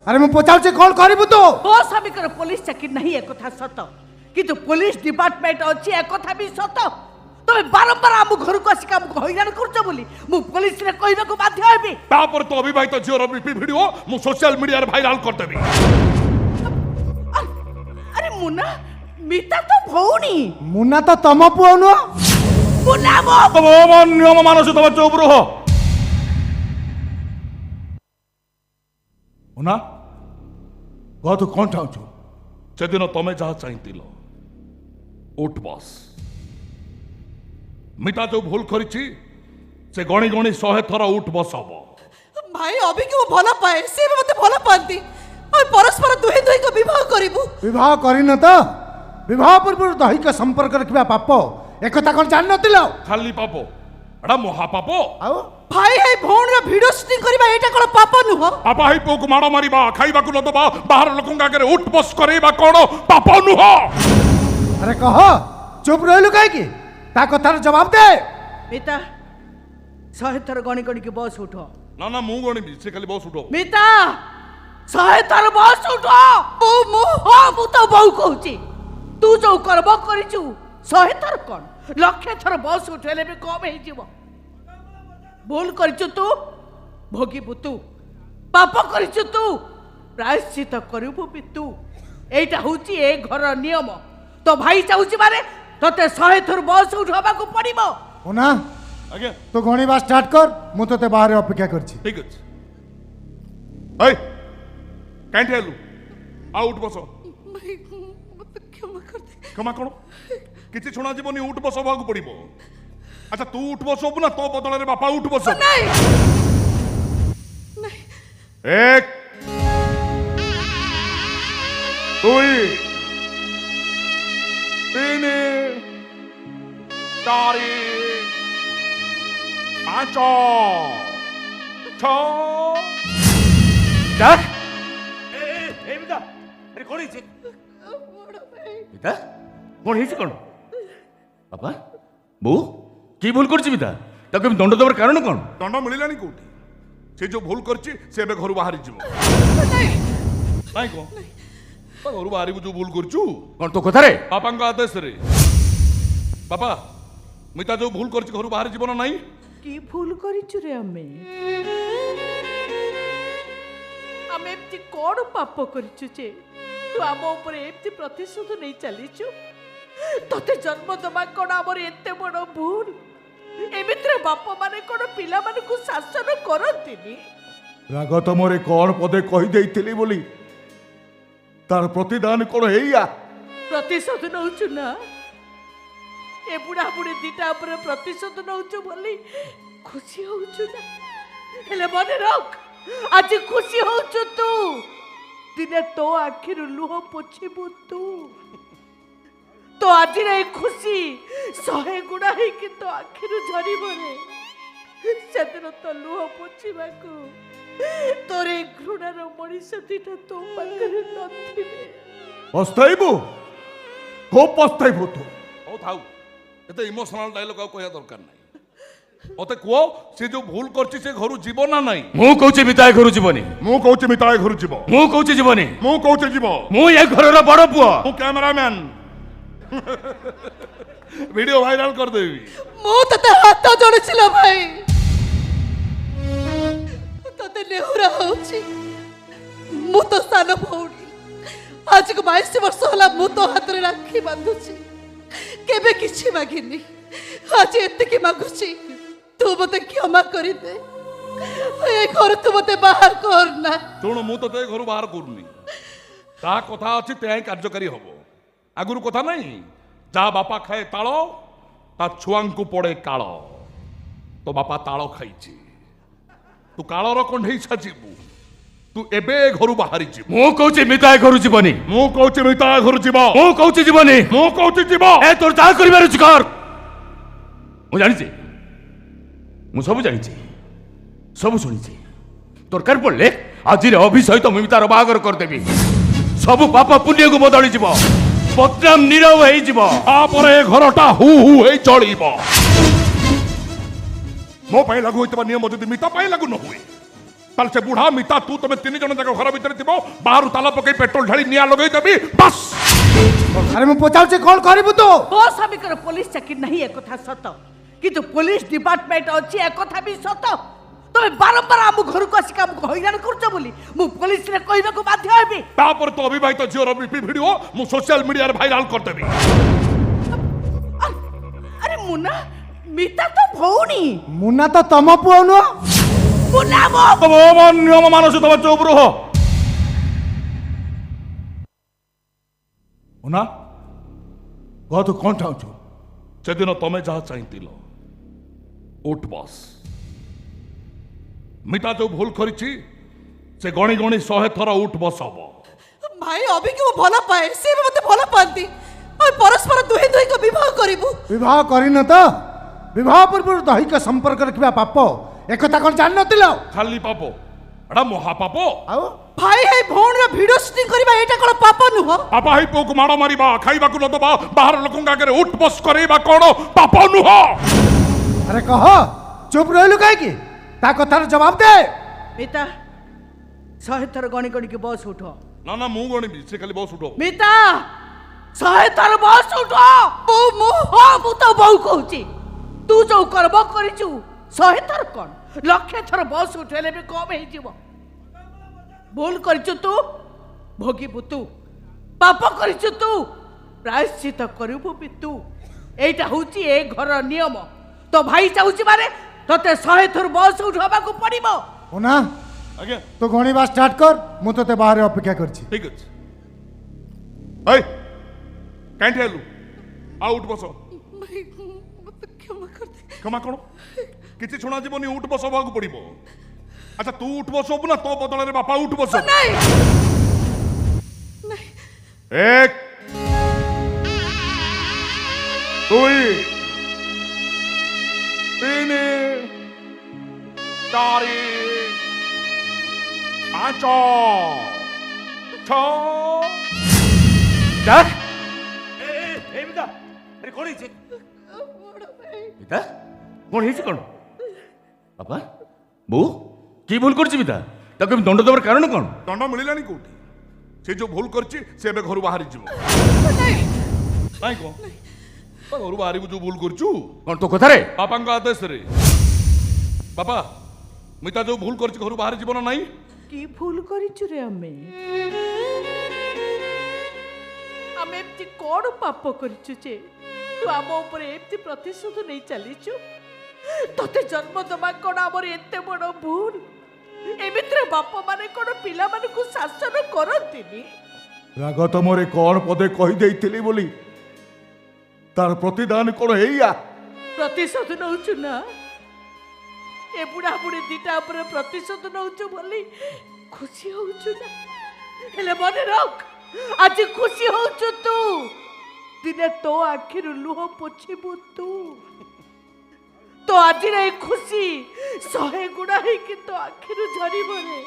अरे मैं पचाऊचे कौन करिबु तो बो स्वामीकर पुलिस चाकरी नहीं एक कथा सत किंतु पुलिस डिपार्टमेंट अच्छी एक कथा भी सत तुम बारंबार आम घर को आसिक आमको हैरान करछ बोली मु पुलिस रे कहबा को बाध्य हेबी तापर तो अविवाहित झीर बीपी वीडियो मु सोशल मीडिया रे वायरल कर देबी। अरे मुन्ना मिता तो भौनी मुन्ना तो तम पुओ नु मुन्ना मो तम नियम मानस तम चुप रहो। मुन्ना कह तू कौन चाहू से दिन तमें जहाँ चाहिल उठ बस मिता जो भूल करिछि से गणी गणी 100 थर उठ बस हम भाई अभी कि भल पाए से भी मते भल पाती और परस्पर दुहे दुहे को विवाह करिबु विवाह करिन तो विवाह पूर्व दैहिक संपर्क रखिबा पाप एकथा कोन जान नतिलो खाली पाप एडा महा पाप आउ भाई हे भौण रे वीडियो शूटिंग करिबा एटा कोन पाप नुह पापा ही पुक माड़ मारिबा खाइबा को न दबा बाहर लोकन आगे उठ बस करेबा कोन पाप नुह। अरे कह चुप रहलु काहे की ता कथार जवाब दे मिता 100 थर गणी गणी के बस उठो ना ना मु गणी से खाली बस उठो मिता 100 थर बस उठो बो मु हाँ मु तो बहु कहूची तू जो कर्म करिचु 100 थर कौन लक्षे थर बस उठेले भी कम हो जीव भूल करिचु तू भोगिबु तू पाप करिचु तू प्रायश्चित करिबु भी तू एटा होची ए घर नियम तो भाई चाहूची मारे तते 100 थर बस उठवा को पड़िबो ओना आगे तो गणिबा स्टार्ट कर मु तते बाहर अपेक्षा करछि। ठीक अछि ए कांटे आलू आ उठ बस भाई मते क्षमा कर दे क्षमा करो किछि सुना जीवनी उठ बस होबाक पड़िबो। अच्छा तू उठ बस होबु ना तो बदल रे बापा उठ बस नहीं नहीं एक दुई तीन चारि पांच छ क्या ए मिता अरे कौन है मिता कौन है कौन बापा बो की भूल करछि मिता ताको दंड देबार कारण कौन दंड मिलानी कोठी से जो भूल करछि से एबे घर बाहर जीवो नहीं को घर बाहर जो भूल करछु कौन तो कथा रे पापा का आदेश रे पापा मिता जो भूल करछि घर बाहर जीवन नहीं की भूल करिचु रे हमें एमती कौन पाप करिचु जे तू आम ऊपर एमती प्रतिशोध नहीं चलीचु तते जन्म दबा कौन आमर एते बड़ भूल एमित्रे बाप माने कौन पिला माने को शासन करंतिनी राग तमरे कौन पदे कही देइथिली बोली तार प्रतिदान कौन हेया प्रतिशोध नौचु ना ए बुढ़ा बुढ़ी दीटा ऊपर प्रतिशोध नौचु बोली खुशी होचु ना हेले मने रख आज खुशी होचु तू दिने तो आखिर लुह पोछिबु तू तो आज रे खुशी 100 गुणा है कि तो आखिर झरी बने सेदिन तो लुह पोछिबा को तोरे घृणार मनीष दीटा तो पाखरे नथिबे पस्ताइबु को पस्ताइबु तो ओ थाउ एते इमोशनल डायलॉग आ कहया दरकार नाही ओते को से जो भूल करछि से घरु जीव ना नाही मु कहछि मिता घर जीवनी मु कहछि मिताय घर जीव मु कहछि जीवनी मु कहछि जीव मु ए घर रो बड़ पुआ मु कैमरामैन वीडियो वायरल कर देबी मु तते हाथ जोड़िছিলা भाई तते नेहुरा होछि मु तो सान भौणी आज को 22 वर्ष होला मु तो हाथ रे राखी बांधुछि केबे किछि मागिनी आज एते की मागुछि तू मते क्षमा करि दे ए घर तू मते बाहर करना सुन मु तो ते घर बाहर करनी ता कथा अछि ते कार्यकारी हबो आगुरु कथा नहीं जा बापा खाए ताल ता छुआंकु पड़े काल तो बापा ताल खाइछि तू कालर कंढई छाचिबु तू एबे घर बाहरी जीव मु कहछि मिता घर जीवनी मु कहछि मिता घर जीव मु कहछि जीवनी मु कहछि जीव ए तोर जा करिबार अछि कर मु जानिछि मु सब जानिछि सब सुनिछि दरकार पड़ले आज रे अभि सहित मितार बाहागर कर देबी सब पाप पुण्य को बदली जीव बदनाम नीरव है जीव तापरे घरटा हु हु हे चलिबो मो पई लागु होइतबा नियम जदि मिता पई लागु न हुए তাহলে সে বুড়া মিতা তু তুমি তিন জন যাক ঘর ভিতরে থিব বাহারু তালা পকাই পেট্রোল ঢালি নিয়া লগাই দেবি বাস। আরে মু পচাউছি কোন করিবু তু? ମୋ ସ୍ୱାମୀଙ୍କର ପୋଲିସ ଚାକିରି ନାହିଁ ଏକଥା ସତ, କିନ୍ତୁ ପୋଲିସ ଡିପାର୍ଟମେଣ୍ଟ ଅଛି ଏକଥା ବି ସତ। ତମେ ବାରମ୍ବାର ଆମ ଘରକୁ ଆସିକି ଆମକୁ ହଇରାଣ କରୁଛ ବୋଲି ମୁଁ ପୋଲିସରେ କହିବାକୁ ବାଧ୍ୟ ହେବି। তারপরে তো অবিবাহিত ঝিওর বিপি ভিডিও মু সোশ্যাল মিডিয়ার ভাইরাল করদেবি। আরে মুনা, মিতা তো ভଉଣୀ। মুনা তো তম পুଅ নুহ। মুনা ମୋ ତମ ନିୟମ ମାନୁଛୁ ତମ ଚୁପ ରୁହ। মুনা কহ তু কোন চাହୁଛୁ? সেদিন তুমি যাহা চাইছিল উঠ বস। মিতা যে ভুল করেছি সে গণি গণি 100 থর উঠ বস হব। ভাই অবিকে ମୁଁ ଭଲ ପାଏ, ସେ ବି ମୋତେ ଭଲ ପାଆନ୍ତି। ଆମେ ପରସ୍ପର ଦୁହେଁ ଦୁହିଁଙ୍କୁ ବିବାହ କରିବୁ। বিবাহ করিন তো? বিবাহ পূর্বରୁ দৈহিক সম্পর্ক রাখিবা পাপ একথা কোন জানি নতিল? খালি পাপ, এটা মহা পাপ। আও ভাই এই ভଉଣୀର ଭିଡିଓ ସୁଟିଂ କରିବା ଏଇଟା କ'ଣ ପାପ ନୁହଁ? ପାପା ହେଇ ପୁଅକୁ ମାଡ଼ ମାରିବା, ଖାଇବାକୁ ନ ଦେବା, ବାହାର ଲୋକଙ୍କ ଆଗରେ ଉଠ ବସ କରେଇବା କ'ଣ ପାପ ନୁହଁ? আরে কহ চুপ রইলু কাইকি? তা কথার জবাব দে। ମିତା 100 ଥର ଗଣି ଗଣିକି ବସ୍ ଉଠ। ନା ନା ମୁଁ ଗଣିବି, ସେ ଖାଲି ବସ ଉଠ। ମିତା 100 ଥର ବସ୍ ଉଠ। ମୁଁ ତ ବୋଉ କହୁଛି, ତୁ ଯୋଉ କର୍ମ କରିଛୁ 100 ଥର କଣ 1,00,000 ଥର ବସ୍ ଉଠେଇଲେ ବି କମ ହେଇଯିବ। ଭୁଲ କରିଛୁ ତୁ, ଭୋଗିବୁ ତୁ। ପାପ କରିଛୁ ତୁ, ପ୍ରାୟଶ୍ଚିତ କରିବୁ ବି ତୁ। এইটা হচ্ছে এ ঘর নিয়ম। তো ভাই চাହୁଛି মানে তোতে 100 ଥର বস উঠাବାକୁ পড়িব। মুনা ଆଜ୍ଞା তো গণিবা স্টার্ট কর, মু তোতে বাহারে অপেক্ষা করছি। ଠିକ ଅଛି। ଏଇ କାହିଁଠି ହେଲୁ? ଆଉ ଉଠ ବସ। ଭାଇ ମୋତେ କ୍ଷମା କରିଦେ। କ୍ଷମା କ'ଣ? କିଛି ଶୁଣା ଯିବନି, ଉଠ ବସ ହବାକୁ ପଡ଼ିବ। ଆଚ୍ଛା ତୁ ଉଠ ବସ ହବୁ ନା ତୋ ବଦଳରେ ବାପା ଉଠ ବସ? ନାଇଁ ଏକ ଦୁଇ ତିନି ଚାରି ପାଞ୍ଚ ଛଅ। যা এই মিতা, আরে কোন হইছে? মিতা কোন হইছে কোন? বাবা বউ কি ভুল করছি মিতা? তাকে দণ্ড দেবার কারণ কোন? দণ্ড ମିଳିଲାନି କୋଉଠି? ସେ ଯୋଉ ଭୁଲ କରିଛି ସେ ଏବେ ଘରୁ ବାହାରି ଯିବ। ନାଇଁ କଣ ତା ଘରୁ ବାହାରିବୁ ଯୋଉ ଭୁଲ କରିଛୁ? কোন তো কথারে? ବାପାଙ୍କ ଆଦେଶରେ। ବାପା ମିତା ଯୋଉ ଭୁଲ କରିଛି ଘରୁ ବାହାରି ଯିବ ନା ନାଇଁ? কি ভুল করিছু রে আমি? আমি এমতি কোন পাপ করিছু যে তু আম উপরে এমতি প্রতিশোধ নেই চালিছু? তোতে জন্ম দেবা কোন আমার এতে বড় ভুল? এমিত্রে বাপ মানে কোন পিলা মানুষ শাসন করন্তিনি? রাগ ତମରେ କ'ଣ ପଦେ କହିଦେଇଥିଲି ବୋଲି ତାର ପ୍ରତିଦାନ କ'ଣ ଏଇଆ? প্রতিশোধ নউছু না? এ বুড়া বুড়ি দিটা উপরে প্রতিশোধ নউছু বলি খুশি হউছু না? হেলে মনে রাখ, আজ খুশি হউছু তু, দিনে তো আখির লুহ পোছিবু তু। তো আজির এই খুশি 100 গুণা হইকি তো আখিরু ঝরিব রে।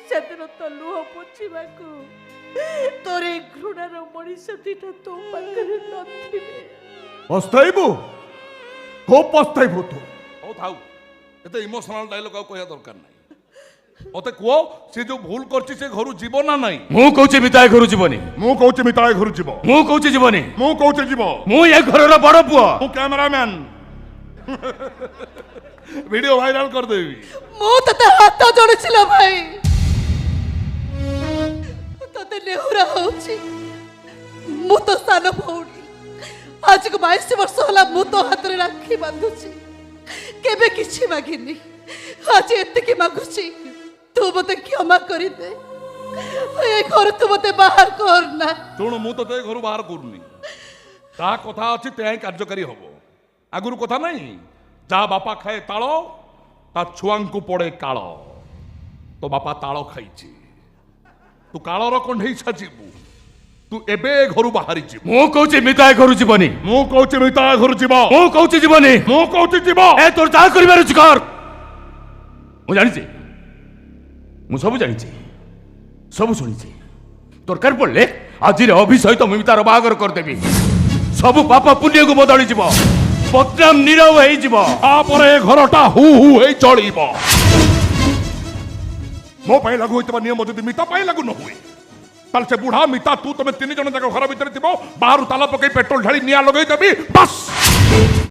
সেদিন তো লুহ পোছিবাকু তোর এই ঘৃণার মଣିଷ দিটা তো পাখরে নথিবে। ପସ୍ତାଇବୁ, খুব ପସ୍ତାଇବୁ ତୁ। ହଉ ଥାଉ, ଏତେ ଇମୋସନାଲ ଡାଇଲଗ ଆଉ କହିବା ଦରକାର ନାହିଁ। ମତେ କୁହ ସେ ଯୋଉ ଭୁଲ କରିଛି ସେ ଘରୁ ଯିବ ନା ନାହିଁ? ମୁଁ କହୁଛି ମିତା ଏ ଘରୁ ଯିବନି। ମୁଁ କହୁଛି ମିତା ଏ ଘରୁ ଯିବ। ମୁଁ କହୁଛି ଯିବନି। ମୁଁ କହୁଛି ଯିବ। ମୁଁ ଏ ଘରର ବଡ ପୁଅ। ମୁଁ କ୍ୟାମେରାମ୍ୟାନ। ଭିଡିଓ ଭାଇରାଲ କରିଦେବି। ମୁଁ ତତେ ହାତ ଯୋଡ଼ିছিল ଭାଇ, ତତେ ନେହୁରା ହଉଛି। ମୁଁ ତ ସାନ ଭଉଣୀ, ଆଜିକୁ 22 ବର୍ଷ ହେଲା ମୁଁ ତ ହାତରେ ରାକ୍ଷୀ ବାନ୍ଧୁଛି। କେବେ କିଛି ମାଗିନି, ଆଜି ଏତିକି ମାଗୁଛି, ତୁ ମତେ କ୍ଷମା କରିଦେ। ଏ ଘରୁ ତୁ ମତେ ବାହାର କରନା। ଶୁଣୁ ମୁଁ ତତେ ଏ ଘରୁ ବାହାର କରୁନି। ଯାହା କଥା ଅଛି ତେହା ହିଁ କାର୍ଯ୍ୟକାରୀ ହବ। ଆଗରୁ କଥା ନାହିଁ, ଯାହା ବାପା ଖାଏ ତାଳ ତା ଛୁଆଙ୍କୁ ପଡେ କାଳ। ତୋ ବାପା ତାଳ ଖାଇଛି, ତୁ କାଳର କଣ୍ଢେଇ ସାଜିବୁ। ତୁ ଏବେ ଏ ଘରୁ ବାହାରି ଯିବୁ। ମୁଁ କହୁଛି ମିତା ଏ ଘରୁ ଯିବନି। ମୁଁ କହୁଛି ମିତା ଏ ଘରୁ ଯିବ। ମୁଁ କହୁଛି ଯିବନି। ମୁଁ କହୁଛି ଯିବ। ଏ তোর যা করিবার আছে কর। ମୁଁ ଜାଣିଛି, ମୁଁ ସବୁ ଜାଣିଛି, ସବୁ ଶୁଣିଛି। ଦରକାର ପଡ଼ିଲେ ଆଜିର ଅଭି ସହିତ ମୁଁ ତାର ବାହାଘର କରିଦେବି। ସବୁ ପାପ ପୁଣ୍ୟକୁ ବଦଳି ଯିବ, ବଦନାମ ନୀରବ ହେଇଯିବ। ତାପରେ ଏ ଘରଟା ହୁ ହୁ ହେଇ ଚଳିବ। ମୋ ପାଇଁ ଲାଗୁ ହୋଇଥିବା ନିୟମ ଯଦି ମିତା ପାଇଁ ଲାଗୁ ନ ହୁଏ ତାହେଲେ ସେ ବୁଢ଼ା ମିତା ତୁ ତମେ ତିନି ଜଣ ଯାକ ଘର ଭିତରେ ଥିବ ବାହାରୁ ତାଲା ପକେଇ ପେଟ୍ରୋଲ ଢାଳି ନିଆଁ ଲଗେଇଦେବି ବାସ୍।